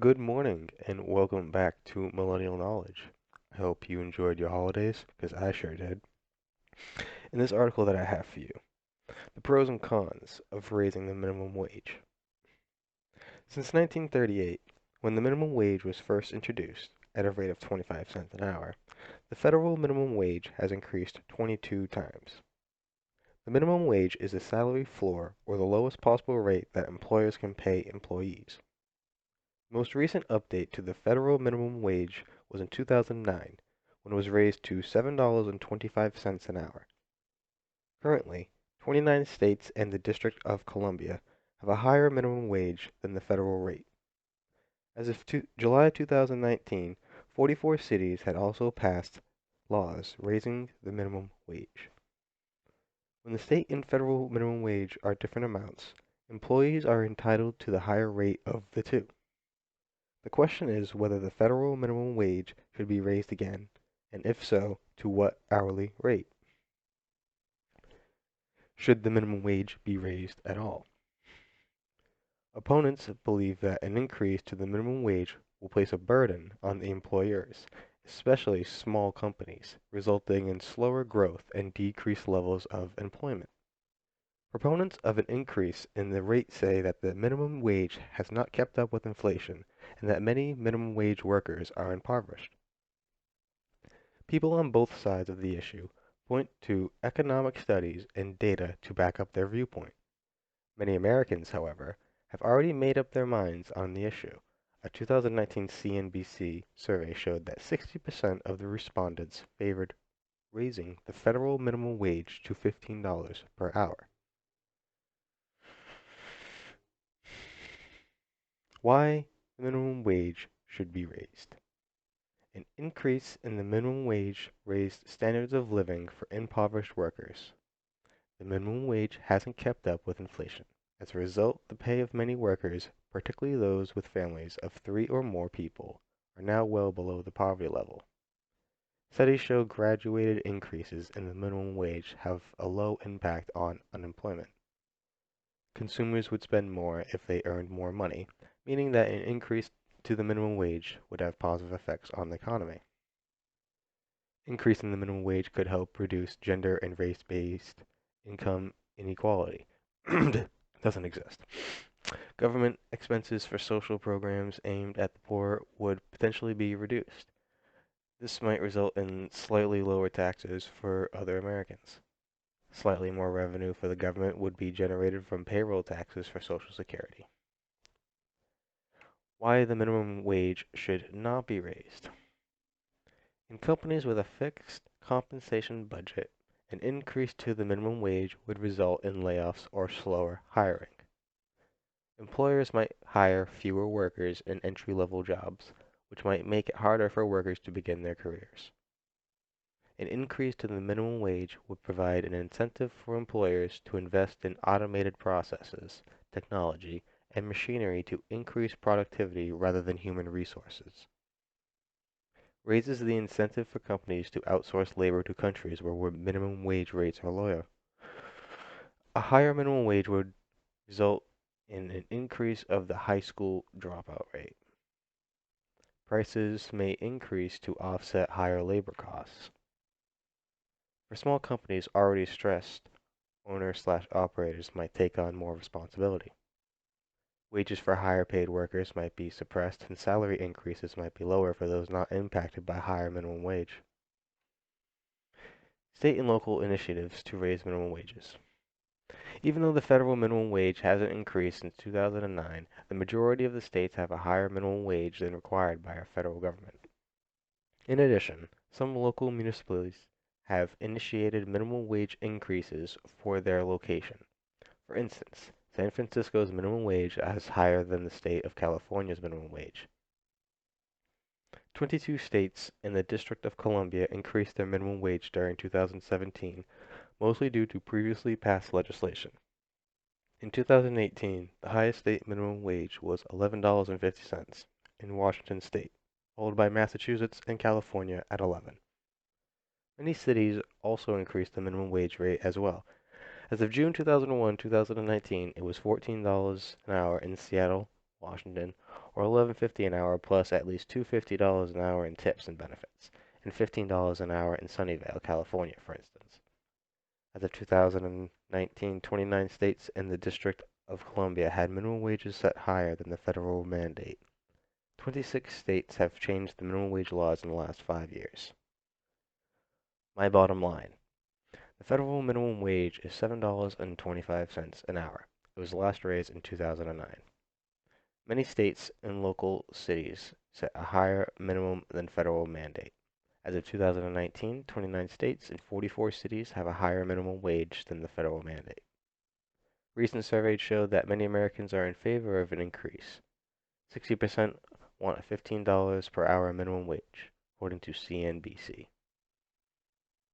Good morning and welcome back to Millennial Knowledge. I hope you enjoyed your holidays because I sure did. In this article that I have for you, the pros and cons of raising the minimum wage. Since 1938, when the minimum wage was first introduced at a rate of 25 cents an hour, the federal minimum wage has increased 22 times. The minimum wage is the salary floor or the lowest possible rate that employers can pay employees. The most recent update to the federal minimum wage was in 2009, when it was raised to $7.25 an hour. Currently, 29 states and the District of Columbia have a higher minimum wage than the federal rate. As of July 2019, 44 cities had also passed laws raising the minimum wage. When the state and federal minimum wage are different amounts, employees are entitled to the higher rate of the two. The question is whether the federal minimum wage should be raised again, and if so, to what hourly rate. Should the minimum wage be raised at all? Opponents believe that an increase to the minimum wage will place a burden on the employers, especially small companies, resulting in slower growth and decreased levels of employment. Proponents of an increase in the rate say that the minimum wage has not kept up with inflation and that many minimum wage workers are impoverished. People on both sides of the issue point to economic studies and data to back up their viewpoint. Many Americans, however, have already made up their minds on the issue. A 2019 CNBC survey showed that 60% of the respondents favored raising the federal minimum wage to $15 per hour. Why the minimum wage should be raised. An increase in the minimum wage raised standards of living for impoverished workers. The minimum wage hasn't kept up with inflation. As a result, the pay of many workers, particularly those with families of 3 or more people, are now well below the poverty level. Studies show graduated increases in the minimum wage have a low impact on unemployment. Consumers would spend more if they earned more money, meaning that an increase to the minimum wage would have positive effects on the economy. Increasing the minimum wage could help reduce gender and race-based income inequality. Doesn't exist. Government expenses for social programs aimed at the poor would potentially be reduced. This might result in slightly lower taxes for other Americans. Slightly more revenue for the government would be generated from payroll taxes for Social Security. Why the minimum wage should not be raised. In companies with a fixed compensation budget, an increase to the minimum wage would result in layoffs or slower hiring. Employers might hire fewer workers in entry-level jobs, which might make it harder for workers to begin their careers. An increase to the minimum wage would provide an incentive for employers to invest in automated processes, technology, and machinery to increase productivity rather than human resources. Raises the incentive for companies to outsource labor to countries where minimum wage rates are lower. A higher minimum wage would result in an increase of the high school dropout rate. Prices may increase to offset higher labor costs. For small companies already stressed, owners/operators might take on more responsibility. Wages for higher paid workers might be suppressed and salary increases might be lower for those not impacted by higher minimum wage. State and local initiatives to raise minimum wages. Even though the federal minimum wage hasn't increased since 2009, the majority of the states have a higher minimum wage than required by our federal government. In addition, some local municipalities have initiated minimum wage increases for their location. For instance, San Francisco's minimum wage is higher than the state of California's minimum wage. 22 states and the District of Columbia increased their minimum wage during 2017, mostly due to previously passed legislation. In 2018, the highest state minimum wage was $11.50 in Washington state, followed by Massachusetts and California at 11. Many cities also increased the minimum wage rate as well. As of June 2001-2019, it was $14 an hour in Seattle, Washington, or $11.50 an hour plus at least $250 an hour in tips and benefits, and $15 an hour in Sunnyvale, California, for instance. As of 2019, 29 states and the District of Columbia had minimum wages set higher than the federal mandate. 26 states have changed the minimum wage laws in the last 5 years. My bottom line. The federal minimum wage is $7.25 an hour. It was last raised in 2009. Many states and local cities set a higher minimum than federal mandate. As of 2019, 29 states and 44 cities have a higher minimum wage than the federal mandate. Recent surveys show that many Americans are in favor of an increase. 60% want a $15 per hour minimum wage, according to CNBC.